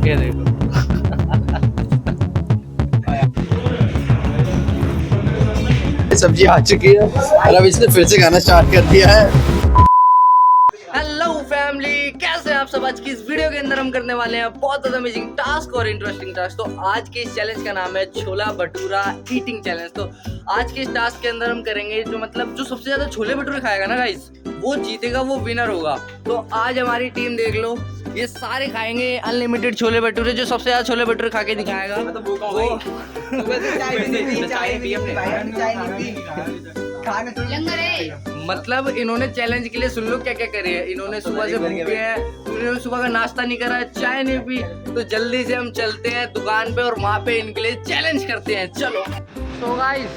ये देखो सब्जी आ चुकी है और अब इसने फिर से खाना स्टार्ट कर दिया है। हेलो फैमिली, कैसे हैं आप सब। आज की इस वीडियो के अंदर हम करने वाले हैं बहुत अमेजिंग टास्क और इंटरेस्टिंग टास्क। तो आज के इस चैलेंज का नाम है छोला भटूरा ईटिंग चैलेंज। तो आज के इस टास्क के अंदर हम करेंगे जो सबसे ज्यादा छोले भटूरे खाएगा ना गाइस, वो जीतेगा, वो विनर होगा। तो आज हमारी टीम देख लो, ये सारे खाएंगे अनलिमिटेड छोले भटूरे। जो सबसे ज्यादा छोले भटूरे खा के दिखाएगा मतलब इन्होंने चैलेंज के लिए सुन लो क्या क्या करे है। इन्होंने सुबह से भूखे हैं, इन्होंने सुबह का नाश्ता नहीं करा है, चाय नहीं पी। तो जल्दी से हम चलते हैं दुकान पे और वहाँ पे इनके लिए चैलेंज करते हैं। चलो तो गाइस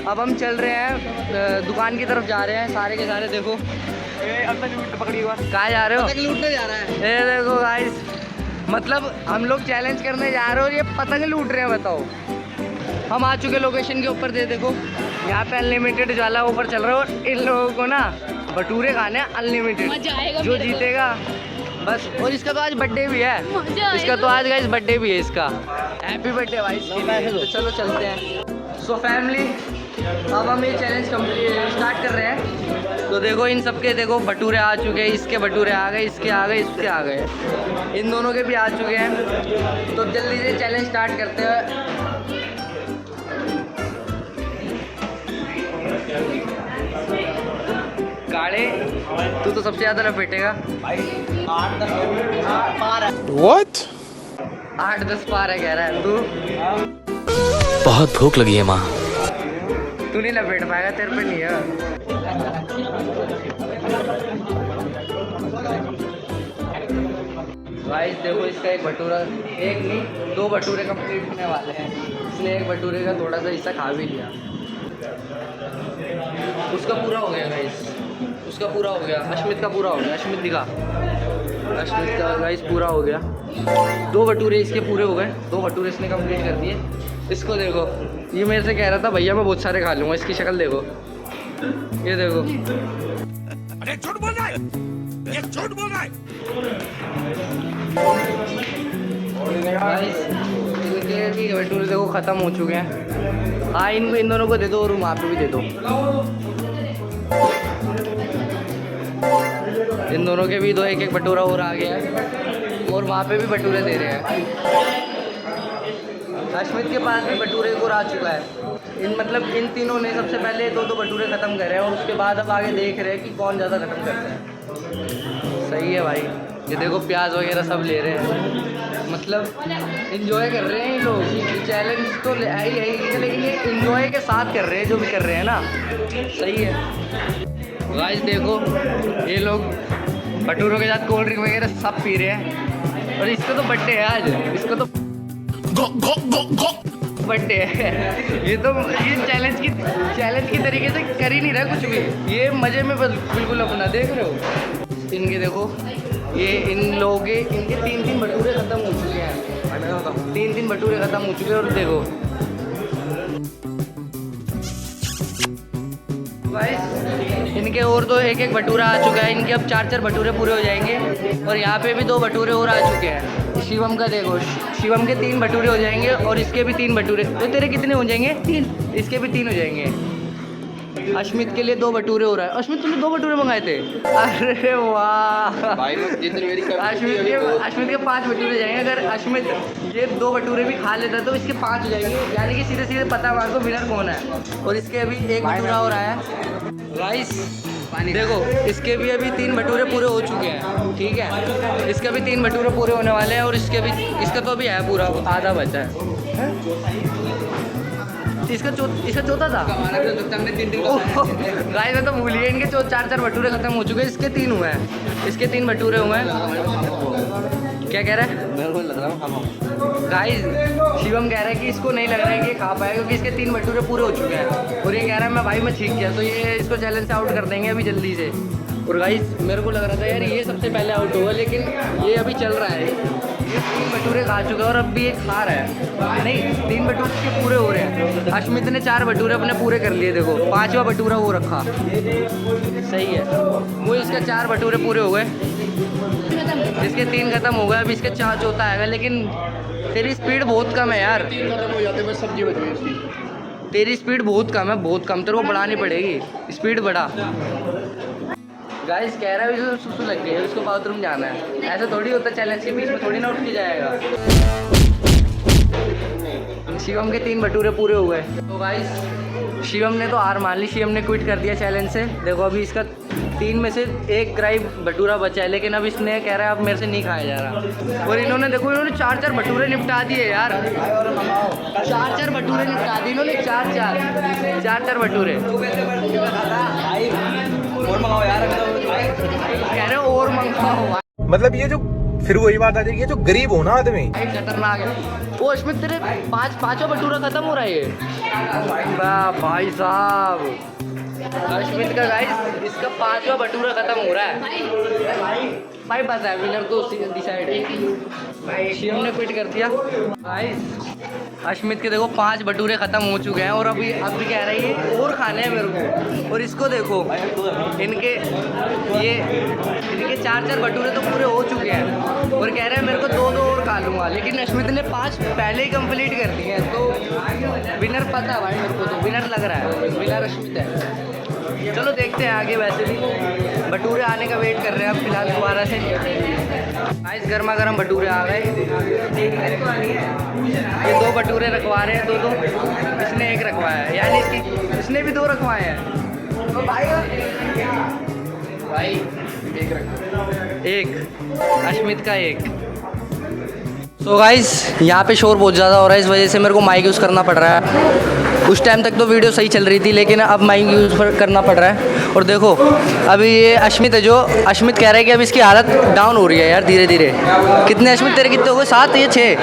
अब हम चल रहे हैं दुकान की तरफ जा रहे हैं। सारे के सारे देखो कहाँ जा रहे हो? लूटने जा रहा है। ये देखो गाइस, मतलब हम लोग चैलेंज करने जा रहे हो और ये पतंग लूट रहे हैं। बताओ, हम आ चुके लोकेशन के ऊपर। दे देखो यहाँ पे अनलिमिटेड ज्वाला ऊपर चल रहा है और इन लोगों को ना भटूरे खाने अनलिमिटेड। जो जीतेगा बस। और इसका तो आज बर्थडे भी है, इसका तो आज गाइस बर्थडे भी है इसका। हैप्पी बर्थडे भाई। तो चलो चलते हैं। सो फैमिली, अब हम ये चैलेंज स्टार्ट कर रहे हैं। तो देखो इन सबके देखो भटूरे आ चुके हैं। इसके भटूरे आ गए, इसके आ गए, इसके आ गए, इन दोनों के भी आ चुके हैं। तो जल्दी से चैलेंज स्टार्ट करते हैं। गाड़े तू तो सबसे ज्यादा लपेटेगा। 8-10 पार है कह रहा है तू। बहुत भूख लगी है माँ। तू नहीं लपेट पाएगा, तेरे पे नहीं है। गाइस देखो, इसका एक भटूरा, एक नहीं 2 भटूरे कंप्लीट होने वाले हैं। इसने एक भटूरे का थोड़ा सा हिस्सा खा भी लिया। उसका पूरा हो गया गाइस, उसका पूरा हो गया। अश्मित का पूरा हो गया। अश्मित दिखा, अश्मित का गाइस पूरा हो गया। 2 भटूरे इसके पूरे हो गए। 2 भटूरे इसने कंप्लीट कर दिए। इसको देखो, ये मेरे से कह रहा था भैया मैं बहुत सारे खा लूँगा। इसकी शक्ल देखो, ये देखो। अरे झूठ बोल रहा है, ये झूठ बोल रहा है। गाइस इनके भी भटूरे देखो ख़त्म हो चुके हैं। हाँ, इनको इन दोनों को दे दो और वहाँ पे भी दे दो। इन दोनों के भी 2 एक भटूरा और आ गया है और वहाँ पे भी भटूरे दे रहे हैं। अश्मित के पास भी भटूरे को आ चुका है। इन तीनों ने सबसे पहले 2 भटूरे ख़त्म करे हैं और उसके बाद अब आगे देख रहे हैं कि कौन ज़्यादा ख़त्म करता है। सही है भाई। ये देखो प्याज वगैरह सब ले रहे हैं, मतलब इन्जॉय कर रहे हैं ये लोग। चैलेंज तो है लेकिन ये इन्जॉय के साथ कर रहे हैं जो भी कर रहे हैं ना। सही है गाइस। देखो ये लोग भटूरों के साथ कोल्ड ड्रिंक वगैरह सब पी रहे हैं। और इसका तो बर्थडे है आज, इसका तो बर्थडे है। ये तो ये चैलेंज की तरीके से कर ही नहीं रहा कुछ भी। ये मज़े में बिल्कुल अपना देख रहे हो। इनके देखो, ये इन लोगों के इनके 3 भटूरे ख़त्म हो चुके हैं। 3 भटूरे ख़त्म हो चुके हैं। और देखो इनके और तो एक भटूरा आ चुका है। इनके अब 4 भटूरे पूरे हो जाएंगे। और यहाँ पे भी 2 भटूरे और आ चुके हैं। शिवम का देखो, शिवम के 3 भटूरे हो जाएंगे और इसके भी 3 भटूरे। तो तेरे कितने हो जाएंगे? 3। इसके भी 3 हो जाएंगे। अश्मित के लिए 2 भटूरे हो रहा है। अश्मित तुमने 2 भटूरे मंगाए थे? अरे वाह भाई, अश्मित के 5 भटूरे जाएंगे। अगर अश्मित ये 2 भटूरे भी खा लेता तो इसके 5 हो जाएंगे। यानी कि सीधे सीधे पता मार को विनर कौन है। और इसके अभी 1 भटूरा हो रहा है गाइस। देखो इसके भी अभी 3 भटूरे पूरे हो चुके हैं। ठीक है, इसके भी 3 भटूरे पूरे होने वाले हैं। और इसका तो अभी है पूरा, आधा बचा है। इसका चौथा था। गाइस मैं तो भूल गया। इनके 4 भटूरे खत्म हो चुके हैं। इसके 3 हुए हैं। इसके 3 भटूरे हुए हैं। क्या कह रहा है? मेरे को लग रहा है गाइस, शिवम कह रहा है कि इसको नहीं लग रहा है कि खा पाएगा क्योंकि इसके 3 भटूरे पूरे हो चुके हैं। और ये कह रहा है मैं ठीक गया। तो ये इसको चैलेंज से आउट कर देंगे अभी जल्दी से। और गाइस मेरे को लग रहा था यार ये सबसे पहले आउट होगा, लेकिन ये अभी चल रहा है। ये 3 भटूरे खा चुका है और अब भी ये खा रहा है। नहीं, 3 भटूरे इसके पूरे हो रहे हैं। अश्मित ने 4 भटूरे अपने पूरे कर लिए। देखो 5वां भटूरा वो रखा। सही है, वो इसका 4 भटूरे पूरे हो गए। इसके 3 खत्म हो गए, अभी इसके 4 चौथा आएगा। लेकिन तेरी स्पीड बहुत कम है यार, खत्म हो जाते बस सब्जी बच गई इसकी। तेरी स्पीड बहुत कम है, बहुत कम। तेरे को बढ़ानी पड़ेगी, स्पीड बढ़ा। गाइस कह रहा है इसको सुसु लग गई है, उसको बाथरूम जाना है। ऐसा थोड़ी होता, चैलेंज के बीच में थोड़ी ना उठ के जाएगा। शिवम के 3 भटूरे पूरे हुए। तो गाइस शिवम ने तो हार मान ली, शिवम ने क्विट कर दिया चैलेंज से। देखो अभी इसका 3 में से 1 ग्राई भटूरा बचा है, लेकिन अब इसने कह रहा है अब मेरे से नहीं खाया जा रहा। और इन्होंने देखो, इन्होंने 4 भटूरे निपटा दिए यार। 4 भटूरे निपटा दिए इन्होंने, 4 भटूरे। और मंगाओ यार, कह रहे हो और मंगाओ। मतलब ये जो फिर वही बात आ जाएगी, ये जो गरीब हो ना आदमी, खतरनाक है वो। इसमें तेरे पांचवा भटूरा खत्म हो रहा है ये। भाई साहब अश्मित का गाइस, इसका 5वां भटूरा खत्म हो रहा है। भाई पता है विनर तो उसी डिसाइड है। शिवम ने क्विट कर दिया। गाइस अश्मित के देखो 5 भटूरे खत्म हो चुके हैं, और अभी कह रही है और खाने हैं मेरे को। और इसको देखो, इनके 4 भटूरे तो पूरे हो चुके हैं, और कह रहे हैं मेरे को 2 और खा लूँगा। लेकिन अश्मित ने 5 पहले ही कंप्लीट कर दिए हैं। तो विनर पता है भाई मेरे को, तो विनर लग रहा है, विनर अश्मित है। चलो देखते हैं आगे। वैसे भी भटूरे आने का वेट कर रहे हैं अब फिलहाल दोबारा से। गाइस गर्मा गर्म भटूरे आ गए। ये 2 भटूरे रखवा रहे हैं, 2 इसने 1 रखवाया है, यानी इसने भी 2 रखवाए हैं। तो भाई 1 अश्मित का 1। तो गाइस यहाँ पे शोर बहुत ज़्यादा हो रहा है, इस वजह से मेरे को माइक यूज़ करना पड़ रहा है। उस टाइम तक तो वीडियो सही चल रही थी, लेकिन अब माइक यूज़ करना पड़ रहा है। और देखो अभी ये अश्मित है, जो अश्मित कह रहा है कि अब इसकी हालत डाउन हो रही है यार धीरे धीरे। कितने अश्मित तेरे कितने हो गए? 7 या 6?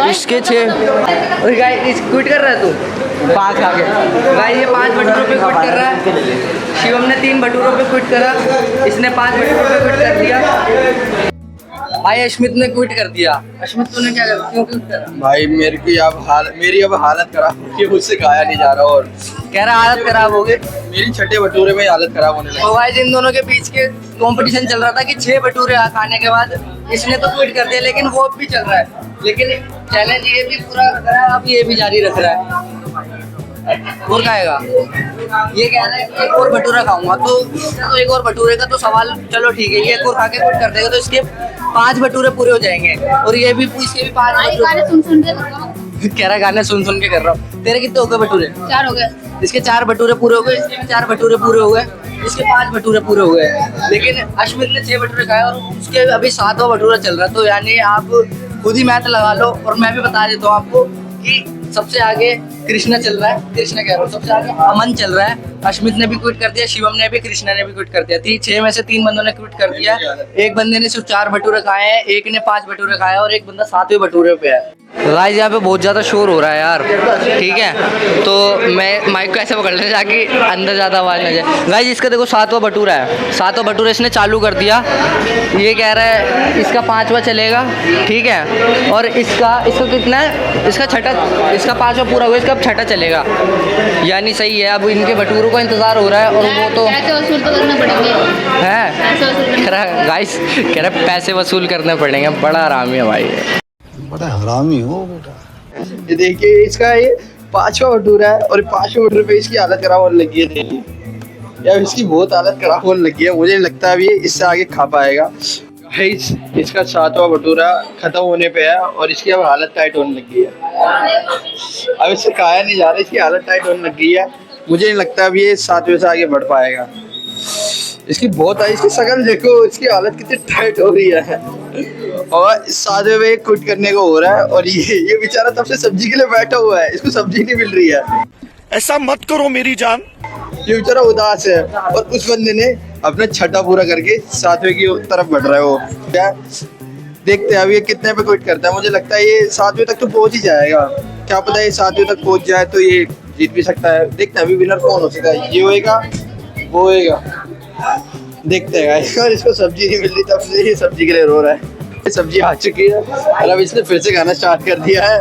इसके 6। और गाइस क्विट कर रहा है तू 5 खा के। गाइस ये 5 भटूरों पे क्विट कर रहा है। शिवम ने 3 भटूरों पे क्विट करा, इसने 5 भटूरों पे क्विट कर दिया। भाई अश्मित ने क्विट कर दिया। अश्मित तूने क्या कर, क्यों क्विट करा? भाई मेरी अब हालत खराब हो गई, मुझसे खाया नहीं जा रहा। और कह रहा हालत खराब हो गई, मेरी 6ठे भटूरे में हालत खराब होने लगी। तो गाइस इन दोनों के बीच के कंपटीशन चल रहा था कि 6 भटूरे खाने के बाद इसने तो क्विट कर दिया, लेकिन वो अब भी चल रहा है। लेकिन चैलेंज ये भी पूरा कर रहा है, अब ये भी जारी रख रहा है। और खाएगा, ये कह रहा है कि 1 और भटूरा खाऊंगा। तो 1 और भटूरे का तो सवाल चलो ठीक है, ये 1 और खा के क्विट कर देगा तो इसके 5 भटूरे पूरे हो जाएंगे। और ये भी इसके भी 5 कह रहा है गाने सुन के कर रहा हूँ। तेरे कितने हो गए भटूरे? 4 हो गए। इसके 4 भटूरे पूरे हो गए, इसके भी 4 भटूरे पूरे हो गए, इसके 5 भटूरे पूरे हो गए। लेकिन अश्मित ने 6 भटूरे खाए और उसके अभी 7वां भटूरा चल रहा है। तो यानी आप खुद ही मैथ लगा लो। और मैं भी बता देता हूँ आपको कि सबसे आगे कृष्णा चल रहा है, कृष्णा कह रहा हूँ, सबसे आगे अमन चल रहा है। अश्मित ने भी क्विट कर दिया, शिवम ने भी, कृष्णा ने भी क्विट कर दिया। 6 में से 3 बंदों ने क्विट कर दिया। एक बंदे ने सिर्फ 4 भटूरे खाए हैं, एक ने 5 भटूरे खाए और एक बंदा 7वें भटूरे पे है। गाइस यहाँ पे बहुत ज़्यादा शोर हो रहा है यार, ठीक है? तो मैं माइक को ऐसे पकड़ लें ताकि अंदर ज़्यादा आवाज़ ना जाए। गाइस इसका देखो 7वां भटूरा है, 7वां भटूरा इसने चालू कर दिया। ये कह रहा है इसका 5वां चलेगा, ठीक है? और इसका कितना है? इसका 6ठा, इसका 5वां पूरा हुआ, इसका अब 6ठा चलेगा। यानी सही है, अब इनके भटूरों का इंतज़ार हो रहा है। और वो तो पैसे वसूल तो करने पड़ेंगे। है, कह रहा गाइस, कह रहा पैसे वसूल करने पड़ेंगे। बड़ा आरामी है भाई, बड़ा हरामी हो बेटा। ये देखिए इसका ये 5वां भटूरा है, और 5वें भटूरे पे इसकी हालत खराब होने लगी है। देखिए यार इसकी बहुत हालत खराब होने लगी है। मुझे नहीं लगता अभी इससे आगे खा पाएगा। इसका 7वां भटूरा खत्म होने पे है और इसकी अब हालत टाइट होने लगी है। अब इससे खाया नहीं जा रहा, इसकी हालत टाइट होने लगी है। मुझे नहीं लगता अभी ये 7वें से आगे बढ़ पाएगा। इसकी बहुत इसकी शक्ल देखो, इसकी हालत कितनी टाइट हो रही है। और 7वें में क्विट करने को हो रहा है। और ये बेचारा तब से सब्जी के लिए बैठा हुआ है, इसको सब्जी नहीं मिल रही है। ऐसा मत करो मेरी जान। ये बेचारा उदास है। और उस बंदे ने अपना 6ठा पूरा करके 7वें की तरफ बढ़ रहा है। वो क्या देखते हैं अब ये कितने पे क्विट करता है। मुझे लगता है ये 7वें तक तो पहुंच ही जाएगा। क्या पता ये 7वें तक पहुंच जाए तो ये जीत भी सकता है। देखते हैं अभी विनर कौन हो सकता है, ये होएगा वो होएगा, देखते हैं। और इसको सब्जी नहीं मिल रही, तब से ये सब्जी के लिए रो रहा है। सब्जी आ चुकी है और अब इसने फिर से खाना स्टार्ट कर दिया है।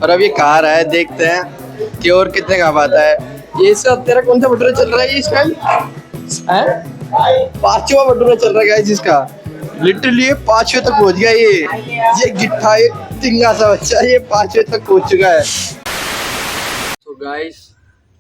और अब ये खा रहा है, देखते हैं कि और कितने खा पाता है। ये इसका तेरा कौन सा भटूरा चल रहा है? इसका 5वां भटूरा चल रहा है जिसका। लिटरली ये 5वें तक पहुंच गया। ये गिट्ठा ये तिंगा सा बच्चा ये 5वें तक पहुंच चुका है। तो गाइस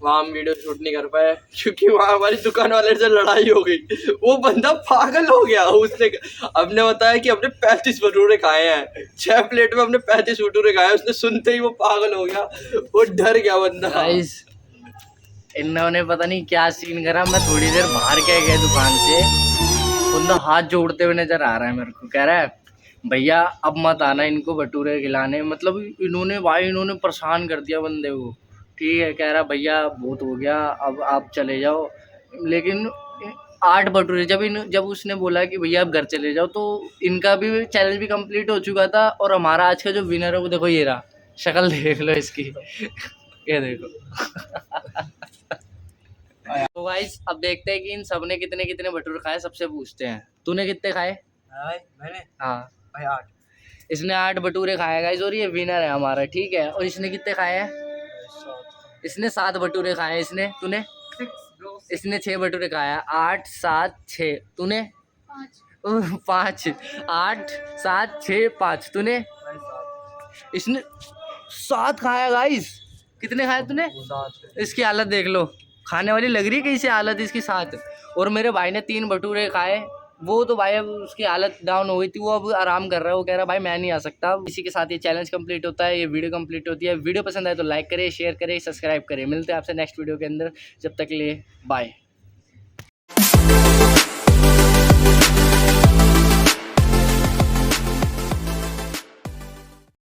वहाँ हम वीडियो शूट नहीं कर पाए क्योंकि वहाँ हमारी दुकान वाले से लड़ाई हो गई। वो बंदा पागल हो गया। उसने हमने बताया कि हमने 35 भटूरे खाए हैं, 6 प्लेट में हमने 35 भटूरे खाए। उसने सुनते ही वो पागल हो गया, वो डर गया बंदा। गाइस इन्होंने पता नहीं क्या सीन करा। मैं थोड़ी देर बाहर क्या गया दुकान से, बंदा हाथ जोड़ते हुए नजर आ रहा है मेरे को। कह रहा है भैया अब मत आना इनको भटूरे खिलाने। मतलब इन्होंने परेशान कर दिया बंदे को। ठीक है, कह रहा भैया बहुत हो गया अब आप चले जाओ। लेकिन 8 भटूरे जब उसने बोला कि भैया आप घर चले जाओ, तो इनका भी चैलेंज भी कंप्लीट हो चुका था। और हमारा आज का जो विनर है वो देखो ये रहा। शक्ल देख लो इसकी। ये देखो। तो गाइस अब देखते हैं कि इन सबने कितने कितने भटूरे खाए। सबसे पूछते हैं, तूने कितने खाए? मैंने हाँ भाई 8। इसने 8 भटूरे खाए गाइस और ये विनर है हमारा। ठीक है, और इसने कितने खाए हैं? इसने 7 भटूरे खाए। इसने तूने? इसने 6 भटूरे खाया। 8 7 6 तूने? 5 8 7 6 5 तूने? इसने 7 खाया गाइस। कितने खाए तूने? इसकी हालत देख लो, खाने वाली लग रही है कैसी हालत इसकी 7। और मेरे भाई ने 3 भटूरे खाए। वो तो भाई अब उसकी हालत डाउन हो गई थी, वो अब आराम कर रहा है। वो कह रहा है भाई मैं नहीं आ सकता। इसी के साथ ये चैलेंज कंप्लीट होता है, ये वीडियो कंप्लीट होती है। वीडियो पसंद आए तो लाइक करें, शेयर करें, सब्सक्राइब करें। मिलते हैं आपसे नेक्स्ट वीडियो के अंदर। जब तक के लिए बाय।